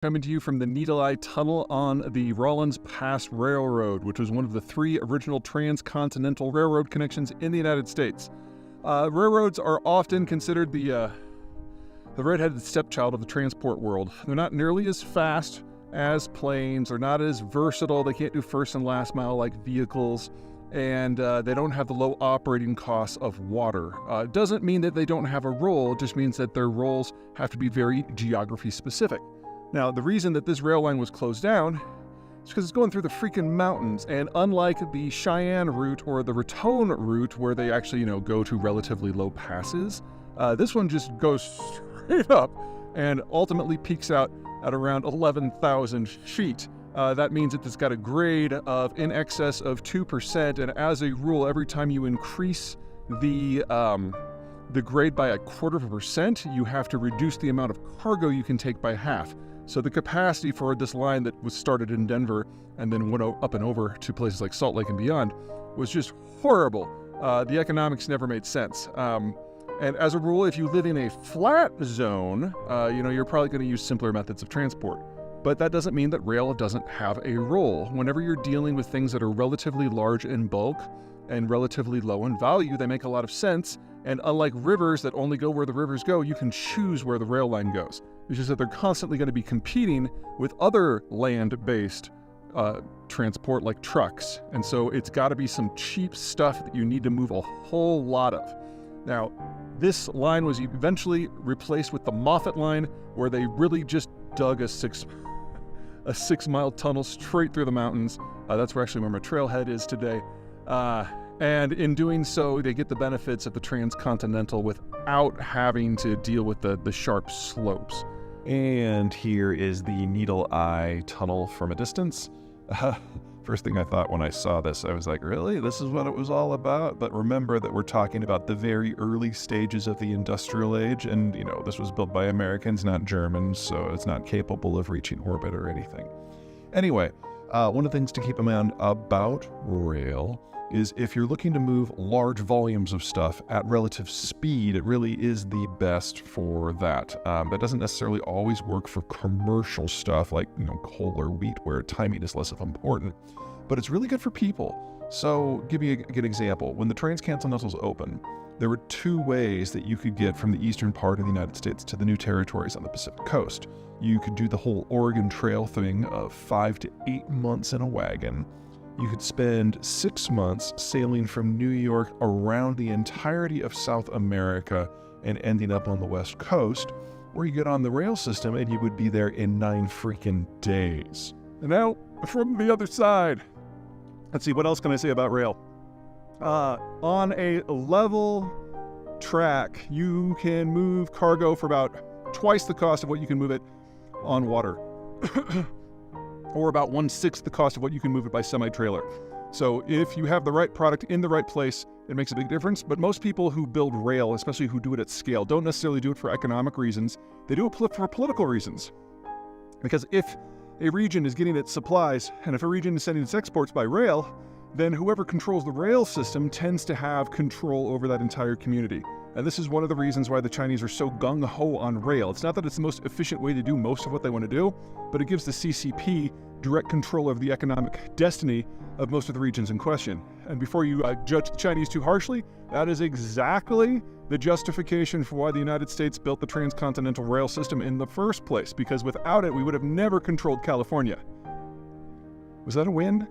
Coming to you from the Needle Eye Tunnel on the Rawlins Pass Railroad, which was one of the 3 original transcontinental railroad connections in the United States. Railroads are often considered the red-headed stepchild of the transport world. They're not nearly as fast as planes. They're not as versatile. They can't do first and last mile like vehicles. And they don't have the low operating costs of water. It doesn't mean that they don't have a role. It just means that their roles have to be very geography specific. Now, the reason that this rail line was closed down is because it's going through the freaking mountains, and unlike the Cheyenne route or the Raton route, where they actually, go to relatively low passes, this one just goes straight up and ultimately peaks out at around 11,000 feet. That means that it's got a grade of in excess of 2%, and as a rule, every time you increase the grade by 0.25%, you have to reduce the amount of cargo you can take by half. So the capacity for this line that was started in Denver and then went up and over to places like Salt Lake and beyond was just horrible. The economics never made sense. And as a rule, if you live in a flat zone, you're probably going to use simpler methods of transport. But that doesn't mean that rail doesn't have a role. Whenever you're dealing with things that are relatively large in bulk and relatively low in value, they make a lot of sense. And unlike rivers that only go where the rivers go, you can choose where the rail line goes. It's just that they're constantly going to be competing with other land-based transport like trucks. And so it's got to be some cheap stuff that you need to move a whole lot of. Now, this line was eventually replaced with the Moffett line, where they really just dug a 6-mile tunnel straight through the mountains. That's where my trailhead is today. And in doing so, they get the benefits of the transcontinental without having to deal with the sharp slopes. And here is the Needle Eye Tunnel from a distance. First thing I thought when I saw this, I was like, really? This is what it was all about? But remember that we're talking about the very early stages of the industrial age, and this was built by Americans, not Germans, so it's not capable of reaching orbit or anything. Anyway, one of the things to keep in mind about rail is if you're looking to move large volumes of stuff at relative speed, it really is the best for that. That doesn't necessarily always work for commercial stuff like coal or wheat, where timing is less of important, but it's really good for people. So give you a good example. When the transcontinentals open, there were 2 ways that you could get from the eastern part of the United States to the new territories on the Pacific coast. You could do the whole Oregon Trail thing of 5 to 8 months in a wagon. You could spend 6 months sailing from New York around the entirety of South America and ending up on the West Coast, where you get on the rail system and you would be there in 9 freaking days. And now, from the other side, let's see, what else can I say about rail? On a level track, you can move cargo for about twice the cost of what you can move it on water. Or about 1/6 the cost of what you can move it by semi-trailer. So if you have the right product in the right place, it makes a big difference. But most people who build rail, especially who do it at scale, don't necessarily do it for economic reasons. They do it for political reasons. Because if a region is getting its supplies, and if a region is sending its exports by rail, then whoever controls the rail system tends to have control over that entire community. And this is one of the reasons why the Chinese are so gung-ho on rail. It's not that it's the most efficient way to do most of what they want to do, but it gives the CCP direct control of the economic destiny of most of the regions in question. And before you judge the Chinese too harshly, that is exactly the justification for why the United States built the transcontinental rail system in the first place, because without it, we would have never controlled California. Was that a win?